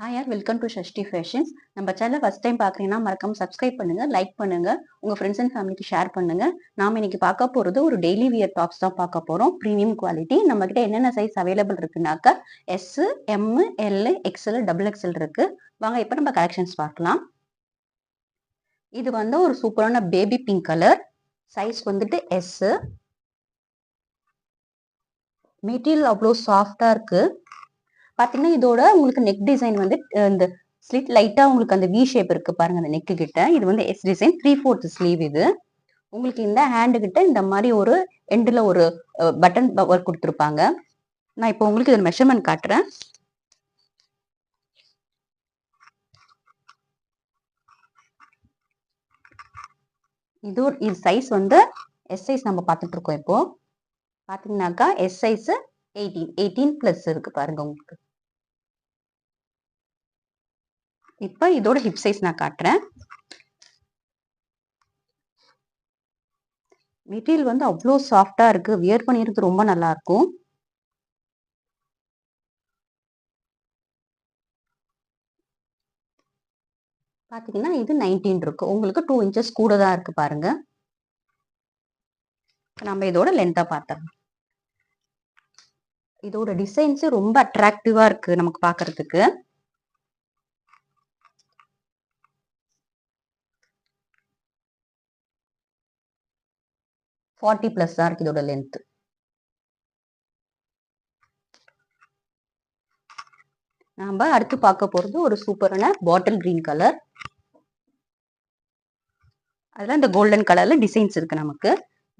Hi யார் welcome to Shashti fashions. நம்ம channel first time பார்க்குறீங்கன்னா மறக்காம சப்ஸ்கிரைப் பண்ணுங்க, லைக் பண்ணுங்க, உங்க ஃப்ரெண்ட்ஸ் அண்ட் ஃபேமிலிக்கு ஷேர் பண்ணுங்க. நாம இன்னைக்கு பார்க்க போறது ஒரு டெய்லி வியர் டாப்ஸ் தான் பார்க்க போறோம். Premium quality. நம்ம கிட்ட என்னென்ன சைஸ் அவைலபிள் இருக்குனாக்கா S, M, L, XL, double XL இருக்கு. வாங்க இப்போ நம்ம கலெக்ஷன்ஸ் பார்க்கலாம். இது வந்து ஒரு சூப்பரான பேபி பிங்க் கலர். சைஸ் வந்துட்டு எஸ். மெட்டீரியல் அவ்வளோ சாஃப்டா இருக்கு. பாத்தீங்கன்னா இதோட உங்களுக்கு நெக் டிசைன் வந்து இந்த ஸ்லிட் லைட்டா உங்களுக்கு அந்த வி ஷேப் இருக்கு பாருங்க அந்த நெக்கு கிட்ட. இது வந்து எஸ் டிசைன் 3/4 ஸ்லீவ். இது உங்களுக்கு இந்த ஹேண்டு கிட்ட இந்த மாதிரி ஒரு எண்டுல ஒரு பட்டன் ஒர்க் கொடுத்துருப்பாங்க. நான் இப்போ உங்களுக்கு இதோட மெஷர்மெண்ட் காட்டுறேன். இது சைஸ் வந்து எஸ் சைஸ் நம்ம பார்த்துட்டு இருக்கோம். இப்போ பாத்தீங்கன்னாக்கா எஸ் சைஸ் 18 பிளஸ் இருக்கு பாருங்க உங்களுக்கு. இப்போ இதோட ஹிப் சைஸ் நான் காட்டுறேன். மெட்டீரியல் வந்து அவ்வளோ சாஃப்டா இருக்கு. வியர் பண்ணிருக்கு ரொம்ப நல்லா இருக்கும். பாத்தீங்கன்னா இது 19 இருக்கு. உங்களுக்கு 2 இன்ச்சஸ் கூட தான் இருக்கு பாருங்க. நம்ம இதோட லென்த்தா பார்த்தோம். இதோட டிசைன்ஸ் ரொம்ப அட்ராக்டிவா இருக்கு நமக்கு பாக்குறதுக்கு. ஃபார்ட்டி பிளஸ் தான் இருக்கு இதோட லென்த். நாம அடுத்து பார்க்க போறது ஒரு சூப்பரான பாட்டில் கிரீன் கலர். அதுல இந்த கோல்டன் கலர்ல டிசைன்ஸ் இருக்கு நமக்கு.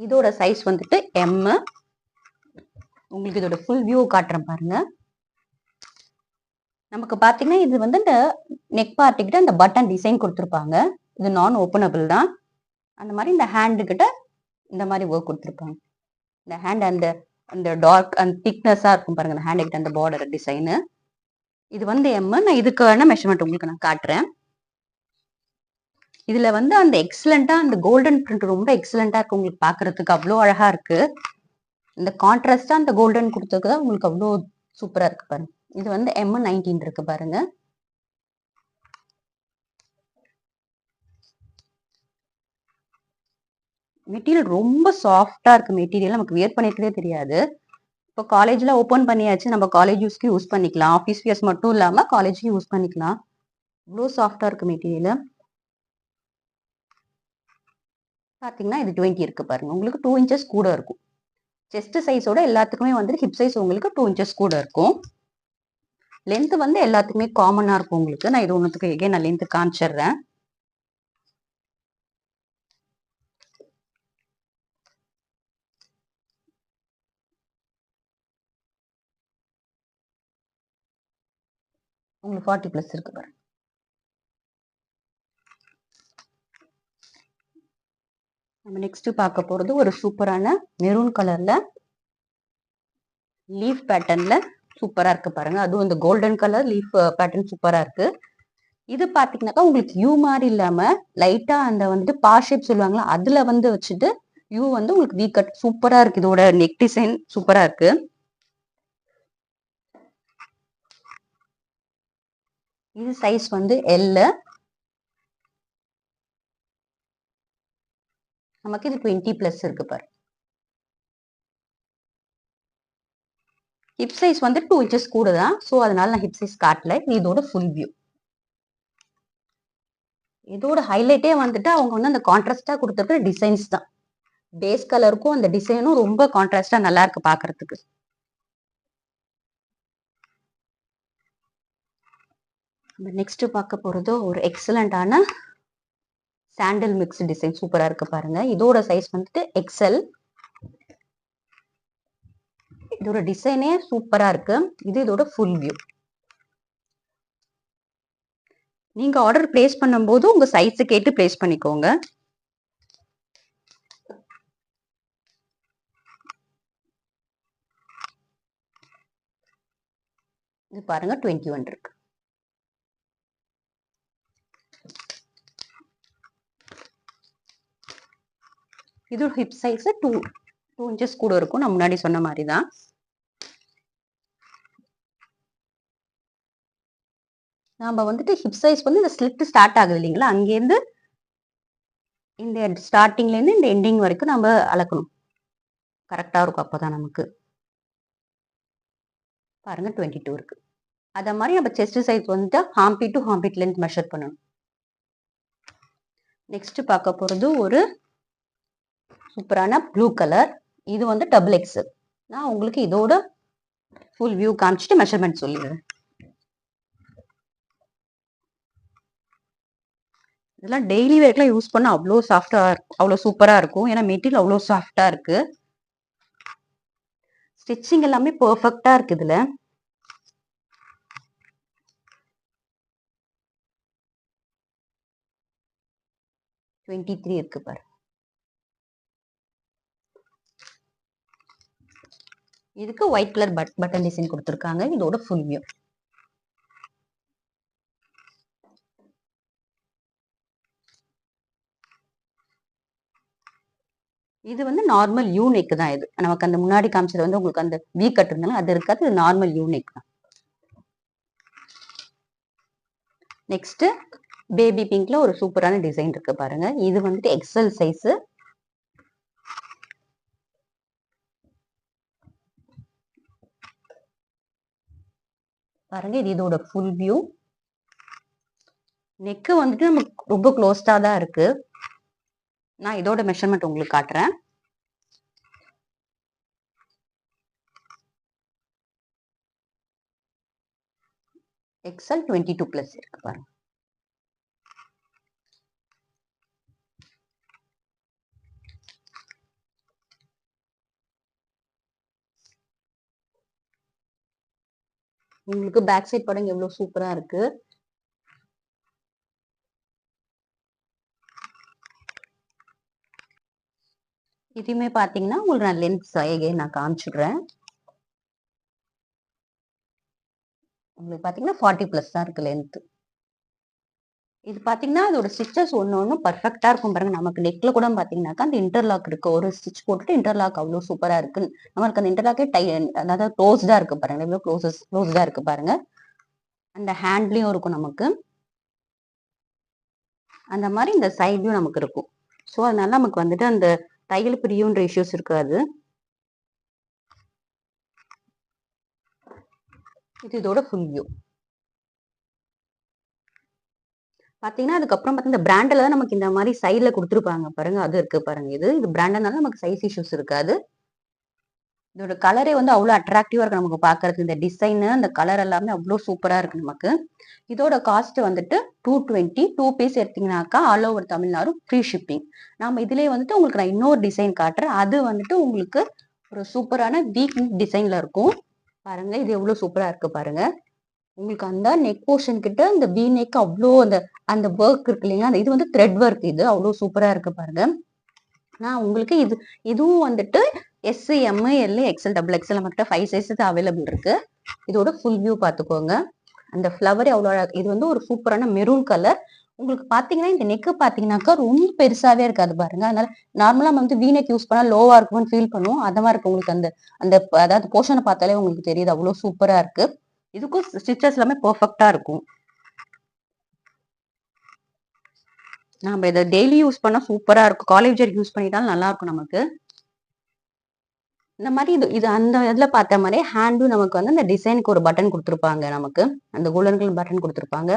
இதோட சைஸ் வந்துட்டு எம். உங்களுக்கு இதோட ஃபுல் வியூ காட்டுறேன் பாருங்க. நமக்கு பாத்தீங்கன்னா இது வந்து இந்த நெக் பார்ட் கிட்ட அந்த பட்டன் டிசைன் கொடுத்துருப்பாங்க. இது நான் ஓபனபிள் தான். அந்த மாதிரி இந்த ஹேண்டு கிட்ட இந்த மாதிரி ஒர்க் கொடுத்துருப்பாங்க. இந்த ஹேண்ட் அந்த அந்த டார்க் அண்ட் திக்னஸா இருக்கும் பாருங்க அந்த ஹேண்ட் கிட்ட அந்த பார்டர் டிசைனு. இது வந்து எம். நான் இதுக்கான மெஷர்மெண்ட் உங்களுக்கு நான் காட்டுறேன். இதுல வந்து அந்த எக்ஸலண்டா அந்த கோல்டன் பிரிண்ட் ரொம்ப எக்ஸலண்டா இருக்கு. உங்களுக்கு பாக்குறதுக்கு அவ்வளோ அழகா இருக்கு. இந்த கான்ட்ராஸ்டா அந்த கோல்டன் கொடுத்ததுக்கு தான் உங்களுக்கு அவ்வளோ சூப்பரா இருக்கு பாருங்க. இது வந்து எம் 19 இருக்கு பாருங்க. மெட்டீரியல் ரொம்ப சாஃப்டா இருக்கு. மெட்டீரியல் நமக்கு வியர் பண்ணிருக்கதே தெரியாது. இப்போ காலேஜ்ல ஓபன் பண்ணியாச்சு. நம்ம காலேஜ் யூஸ்க்கு யூஸ் பண்ணிக்கலாம். ஆஃபீஸ் வியர்ஸ் மட்டும் இல்லாம காலேஜ்க்கு யூஸ் பண்ணிக்கலாம். இவ்வளோ சாஃப்டா இருக்கு மெட்டீரியல். பாத்தீங்கன்னா இது 20 இருக்கு பாருங்க. உங்களுக்கு 2 இன்ச்சஸ் கூட இருக்கும். செஸ்ட் சைஸோட எல்லாத்துக்குமே வந்து ஹிப் சைஸ் உங்களுக்கு 2 இன்ச்சஸ் கூட இருக்கும். லென்த் வந்து எல்லாத்துக்குமே காமனா இருக்கும் உங்களுக்கு. நான் இது ஒன்றுத்துக்கு எகே நான் லென்த் காமிச்சிடுறேன். உங்களுக்கு 40 பிளஸ் இருக்கு பாருங்க. நம்ம நெக்ஸ்ட் பார்க்க போறது ஒரு சூப்பரான மெரூன் கலர்ல லீஃப் பேட்டர்ன்ல சூப்பரா இருக்கு பாருங்க. அதுவும் இந்த கோல்டன் கலர் லீஃப் பேட்டர்ன் சூப்பரா இருக்கு. இது பாத்தீங்கன்னாக்கா உங்களுக்கு யூ மாதிரி இல்லாம லைட்டா அந்த வந்துட்டு பா ஷேப் சொல்லுவாங்களா அதுல வந்து வச்சுட்டு யூ வந்து உங்களுக்கு வீ கட் சூப்பரா இருக்கு. இதோட நெக் டிசைன் சூப்பரா இருக்கு. இது சைஸ் வந்து எல். நமக்கு இது 20 பிளஸ் இருக்கு பாரு. ஹிப் சைஸ் வந்து 2 இன்ச்சஸ் கூட தான். ஸோ அதனால நான் ஹிப் சைஸ் காட்டல. இதோட ஃபுல் வியூ. இதோட ஹைலைட்டே வந்துட்டு அவங்க வந்து அந்த கான்ட்ராஸ்டா கொடுத்துருக்க டிசைன்ஸ் தான். பேஸ் கலருக்கும் அந்த டிசைனும் ரொம்ப கான்ட்ராஸ்டா நல்லா இருக்கு பாக்குறதுக்கு. நெக்ஸ்ட் பார்க்க போறது ஒரு எக்ஸலண்டான சாண்டல் மிக்ஸ் டிசைன் சூப்பரா இருக்கு பாருங்க. இதோட சைஸ் வந்துட்டு எக்ஸ்எல். இதோட டிசைனே சூப்பரா இருக்கு. இது இதோட ஃபுல் வியூ. நீங்க ஆர்டர் பிளேஸ் பண்ணும்போது உங்க சைஸ் கேட்டு பிளேஸ் பண்ணிக்கோங்க. இது பாருங்க 21 இருக்கு. இது ஹிப் சைஸ் 2 இன்ச்சஸ் கூட இருக்கும். நான் முன்னாடி சொன்ன மாதிரி தான். நாம வந்துட்டு ஹிப் சைஸ் வந்து இந்த ஸ்லிட் ஸ்டார்ட் ஆகுது இல்லைங்களா, அங்கேருந்து இந்த ஸ்டார்டிங்ல இருந்து இந்த எண்டிங் வரைக்கும் நம்ம அளக்கணும். கரெக்டா இருக்கும் அப்பதான் நமக்கு. பாருங்க 22 இருக்கு. அத மாதிரி நம்ம செஸ்ட் சைஸ் வந்துட்டு ஹாம்பி டு ஹாம்பிட் லென்த் மெஷர் பண்ணணும். நெக்ஸ்ட் பார்க்க போறது ஒரு சூப்பரான ப்ளூ கலர். இது வந்து டபுள் எக்ஸல். நான் உங்களுக்கு இதோட ஃபுல் வியூ காமிச்சிட்டு மெஷர்மெண்ட் சொல்லிடுறேன். இதெல்லாம் டெய்லி வேர்க்கெல்லாம் யூஸ் பண்ண அவ்வளோ சாஃப்டா அவ்வளோ சூப்பரா இருக்கும். ஏன்னா மெட்டீரியல் அவ்வளோ சாஃப்டா இருக்கு. ஸ்டிச்சிங் எல்லாமே பெர்ஃபெக்ட்டா இருக்கு இதுல. இருக்கு பாரு. இதுக்கு ஒயிட் கலர் பட்டன் டிசைன் கொடுத்துருக்காங்க. இதோட ஃபுல் வியூ. இது வந்து நார்மல் யூ நெக் தான். இது நமக்கு அந்த முன்னாடி காமிச்சது வந்து உங்களுக்கு அந்த வீ கட் இருந்தாலும் அது இருக்காது. இது நார்மல் யூ நெக் தான். நெக்ஸ்ட் பேபி பிங்க்ல ஒரு சூப்பரான டிசைன் இருக்கு பாருங்க. இது வந்துட்டு எக்ஸல் சைஸ். பாருங்க இது இதோட ஃபுல் வியூ. நெக் வந்துட்டு நமக்கு ரொம்ப க்ளோஸ்டா தான் இருக்கு. நான் இதோட மெஷர்மெண்ட் உங்களுக்கு காட்டுறேன். எக்ஸல் 22+ இருக்கு பாருங்க. உங்களுக்கு பேக் சைட் படம் எவ்வளவு சூப்பரா இருக்கு. இதுவுமே பாத்தீங்கன்னா உங்களுக்கு நான் லென்த் நான் காமிச்சுடுறேன். உங்களுக்கு பாத்தீங்கன்னா 40+ தான் இருக்கு லென்த். இது பாத்தீங்கன்னா அதோட ஸ்டிச்சஸ் ஒன்னு பர்ஃபெக்டா இருக்கும் பாருங்க. நமக்கு நெக்ல கூட பாத்தீங்கன்னாக்கா அந்த இன்டர்லாக் இருக்கு. ஒரு ஸ்டிச் போட்டுட்டு இன்டர்லாக் அவ்வளவு சூப்பரா இருக்கு. நமக்கு அந்த இன்டர்லாக்கே அதாவது க்ளோஸ்டா இருக்கு பாருங்க. எவ்வளவு க்ளோஸ்டா இருக்கு பாருங்க. அந்த ஹேண்ட்லயும் இருக்கும் நமக்கு. அந்த மாதிரி இந்த சைட்லயும் நமக்கு இருக்கும். ஸோ அதனால நமக்கு வந்துட்டு அந்த தையல் பிரியுன்ற இஷ்யூஸ் இருக்காது. இது இதோட ஃபுல் வியூ. பாத்தீங்கன்னா அதுக்கப்புறம் பார்த்தா இந்த பிராண்ட்ல தான் நமக்கு இந்த மாதிரி சைட்ல கொடுத்துருப்பாங்க பாருங்க. அது இருக்கு பாருங்க. இது பிராண்டனால நமக்கு சைஸ் இஷ்யூஸ் இருக்காது. இதோட கலரே வந்து அவ்வளோ அட்ராக்டிவா இருக்கு நமக்கு பாக்குறதுக்கு. இந்த டிசைன் அந்த கலர் எல்லாமே அவ்வளோ சூப்பரா இருக்கு நமக்கு. இதோட காஸ்ட் வந்துட்டு 220. 2 பீஸ் எடுத்தீங்கன்னாக்கா all over Tamil Nadu free shipping. நாம இதுலயே வந்துட்டு உங்களுக்கு நான் இன்னொரு டிசைன் காட்டுறேன். அது வந்துட்டு உங்களுக்கு ஒரு சூப்பரான வீக் டிசைன்ல இருக்கும் பாருங்க. இது எவ்வளவு சூப்பரா இருக்கு பாருங்க. உங்களுக்கு அந்த நெக் போர்ஷன் கிட்ட இந்த பி நெக் அவ்வளோ அந்த அந்த ஒர்க் இருக்கு இல்லைங்களா, அந்த இது வந்து த்ரெட் ஒர்க். இது அவ்வளோ சூப்பரா இருக்கு பாருங்க. நான் உங்களுக்கு இதுவும் வந்துட்டு S, M, L, XL, double XL நம்ம கிட்ட 5 சைஸஸ் அவைலபிள் இருக்கு. இதோட ஃபுல் வியூ பாத்துக்கோங்க. அந்த ஃபிளவர் அவ்வளோ. இது வந்து ஒரு சூப்பரான மெரூன் கலர். உங்களுக்கு பாத்தீங்கன்னா இந்த நெக் பாத்தீங்கன்னாக்கா ரொம்ப பெருசாவே இருக்காது பாருங்க. அதனால நார்மலா நம்ம வந்து வி நெக் யூஸ் பண்ணா லோவா இருக்கும்னு ஃபீல் பண்ணுவோம். அந்த மாதிரி இருக்கு. உங்களுக்கு அந்த அந்த அதாவது போர்ஷனை பார்த்தாலே உங்களுக்கு தெரியுது அவ்வளவு சூப்பரா இருக்கு. இதுக்கும் ஸ்டிச்சஸ் எல்லாமே பெர்ஃபெக்ட்டா இருக்கும். நம்ம இதை டெய்லி யூஸ் பண்ணா சூப்பரா இருக்கும். காலேஜ் யூஸ் பண்ணிட்டாலும் நல்லா இருக்கும் நமக்கு. இந்த மாதிரி இது அந்த இதுல பார்த்த மாதிரி ஹேண்டும் நமக்கு வந்து அந்த டிசைனுக்கு ஒரு பட்டன் கொடுத்துருப்பாங்க. நமக்கு அந்த கோல்டன் கலர் பட்டன் கொடுத்துருப்பாங்க.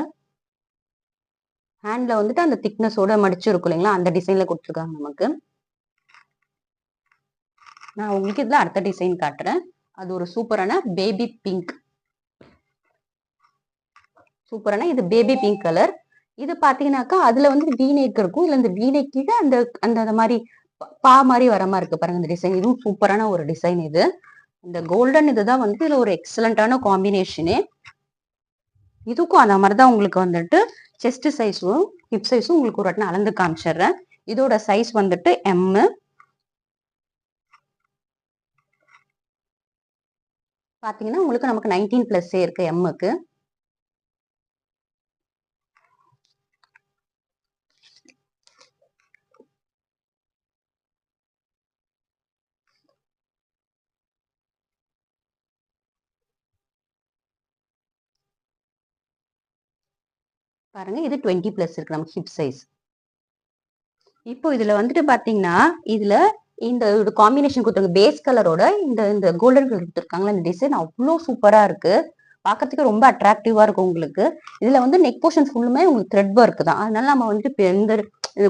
ஹேண்ட்ல வந்துட்டு அந்த திக்னஸோட மடிச்சு இருக்கும் இல்லைங்களா, அந்த டிசைன்ல கொடுத்துருக்காங்க நமக்கு. நான் உங்களுக்கு இதுல அடுத்த டிசைன் காட்டுறேன். அது ஒரு சூப்பரான பேபி பிங்க். சூப்பரான இது பேபி பிங்க் கலர். இது பாத்தீங்கன்னாக்கா அதுல வந்து வீநெக் இருக்கும். இல்ல இந்த வீநெக் கீழே அந்த அந்த மாதிரி பா மாதிரி வர மாதிரி இருக்கு பாருங்க. இந்த டிசைன் இதுவும் சூப்பரான ஒரு டிசைன். இது இந்த கோல்டன் இதுதான் வந்து இதுல ஒரு எக்ஸலண்டான காம்பினேஷனு. இதுக்கும் அந்த மாதிரிதான் உங்களுக்கு வந்துட்டு செஸ்ட் சைஸும் ஹிப் சைஸும் உங்களுக்கு ஒரு வாட்டி அளந்து காமிச்சிடுறேன். இதோட சைஸ் வந்துட்டு எம். பாத்தீங்கன்னா உங்களுக்கு நமக்கு 19+ இருக்கு எம்முக்கு. பாருங்க இது 20+ இருக்கு நமக்கு ஹிப் சைஸ். இப்போ இதுல வந்துட்டு பாத்தீங்கன்னா இதுல இந்த காம்பினேஷன் கொடுத்துருங்க பேஸ் கலரோட இந்த இந்த கோல்டன் கலர் கொடுத்துருக்காங்களா இந்த டிசைன் அவ்வளோ சூப்பரா இருக்கு. பார்க்கறதுக்கு ரொம்ப அட்ராக்டிவா இருக்கும் உங்களுக்கு. இதுல வந்து நெக் போர்ஷன் ஃபுல்லுமே உங்களுக்கு த்ரெட் ஒர்க் தான். அதனால நம்ம வந்துட்டு இப்ப எந்த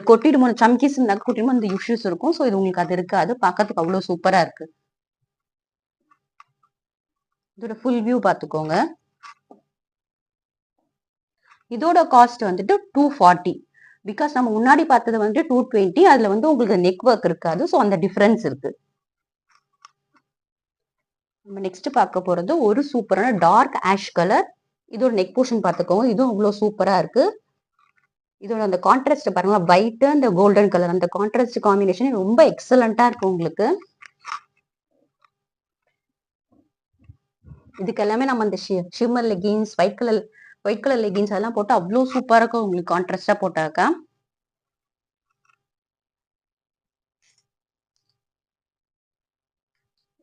கொட்டிடுமோ சம்கீஸ் நக் கொட்டிடுமோ அந்த இஷ்யூஸ் இருக்கும். ஸோ இது உங்களுக்கு அது இருக்காது. பார்க்கறதுக்கு அவ்வளோ சூப்பரா இருக்கு. இதோட ஃபுல் வியூ பார்த்துக்கோங்க. இதோட காஸ்ட் வந்துட்டு 240. பிகாஸ் நம்ம முன்னாடி பார்த்தது வந்து 220. அதுல வந்து உங்களுக்கு நெக் ஒர்க் இருக்காது. ஸோ அந்த டிஃபரன்ஸ் இருக்கு. நம்ம நெக்ஸ்ட் பார்க்க போறது ஒரு சூப்பரான டார்க் ஆஷ் கலர். இதோட நெக் போர்ஷன் பார்த்துக்கோங்க. இதுவும் அவ்வளோ சூப்பரா இருக்கு. இதோட அந்த கான்ட்ராஸ்ட் பாருங்க, ஒயிட் அந்த கோல்டன் கலர் அந்த கான்ட்ராஸ்ட் காம்பினேஷன் ரொம்ப எக்ஸலண்டா இருக்கு உங்களுக்கு. இதுக்கு எல்லாமே நம்ம அந்த shimmer leggings white colour leggings அதெல்லாம் போட்டு அவ்வளோ சூப்பரா இருக்கும் உங்களுக்கு கான்ட்ராஸ்டா போட்டாக்கா.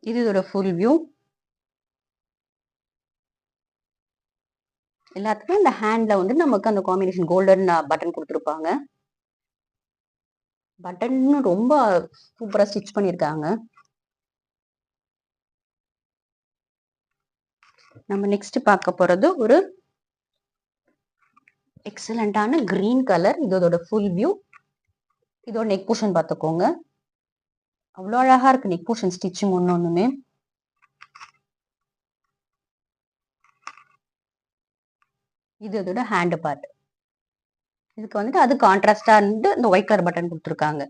இது இதோட ஃபுல் வியூ. எல்லாத்துக்கும் இந்த ஹேண்ட்ல வந்து நமக்கு அந்த காம்பினேஷன் கோல்டன் பட்டன் கொடுத்துருப்பாங்க. பட்டன் ரொம்ப சூப்பரா ஸ்டிச் பண்ணிருக்காங்க. நம்ம நெக்ஸ்ட் பார்க்க போறது ஒரு எக்ஸலண்டான கிரீன் கலர். இதோட ஃபுல் வியூ. இதோட நெக் போர்ஷன் பார்த்துக்கோங்க. அவ்வளோ அழகா இருக்கு நெக் போர்ஷன் ஸ்டிச்சிங் ஒன்னொன்னுமே. இது இதோட ஹேண்ட் பார்ட். இதுக்கு வந்துட்டு அது கான்ட்ராஸ்டா இருந்து இந்த ஒயிட் கலர் பட்டன் கொடுத்துருக்காங்க.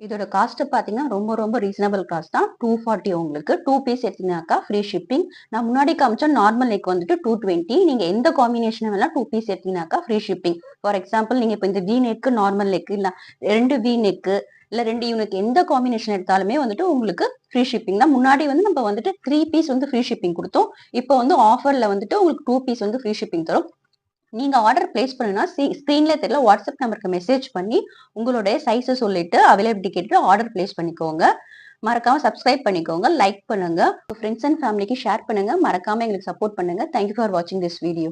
இதோட காஸ்ட் பாத்தீங்கன்னா ரொம்ப ரொம்ப ரீசனபிள் காஸ்ட் தான். 240 உங்களுக்கு 2 பீஸ் எடுத்தீங்கன்னாக்கா ஃப்ரீ ஷிப்பிங். நான் முன்னாடி காமிச்ச நார்மல் நெக் வந்துட்டு 220. நீங்க எந்த காம்பினேஷன் வேணா 2 பீஸ் எடுத்தீங்கன்னாக்கா ஃப்ரீ ஷிப்பிங். ஃபார் எக்ஸாம்பிள் நீங்க இப்போ இந்த வி நெக் நார்மல் நெக் இல்ல 2 வி நெக் இல்ல 2 யூனிக் எந்த காம்பினேஷன் எடுத்தாலுமே வந்துட்டு உங்களுக்கு ஃப்ரீ ஷிப்பிங் தான். முன்னாடி வந்து நம்ம வந்துட்டு 3 பீஸ் வந்து ஃப்ரீ ஷிப்பிங் கொடுத்தோம். இப்போ வந்து ஆஃபர்ல வந்துட்டு உங்களுக்கு 2 பீஸ் வந்து ஃப்ரீ ஷிப்பிங் தரும். நீங்க ஆர்டர் பிளேஸ் பண்ணுனா ஸ்கிரீன்ல தெரியல வாட்ஸ்அப் நம்பருக்கு மெசேஜ் பண்ணி உங்களுடைய சைஸை சொல்லிட்டு அவைலபிலிட்டி கேட்டு ஆர்டர் பிளேஸ் பண்ணிக்கோங்க. மறக்காம சப்ஸ்கிரைப் பண்ணிக்கோங்க, லைக் பண்ணுங்க, ஃப்ரெண்ட்ஸ் அண்ட் ஃபேமிலிக்கு ஷேர் பண்ணுங்க. மறக்காம எங்களுக்கு சப்போர்ட் பண்ணுங்க. தேங்க்யூ ஃபார் வாட்சிங் திஸ் வீடியோ.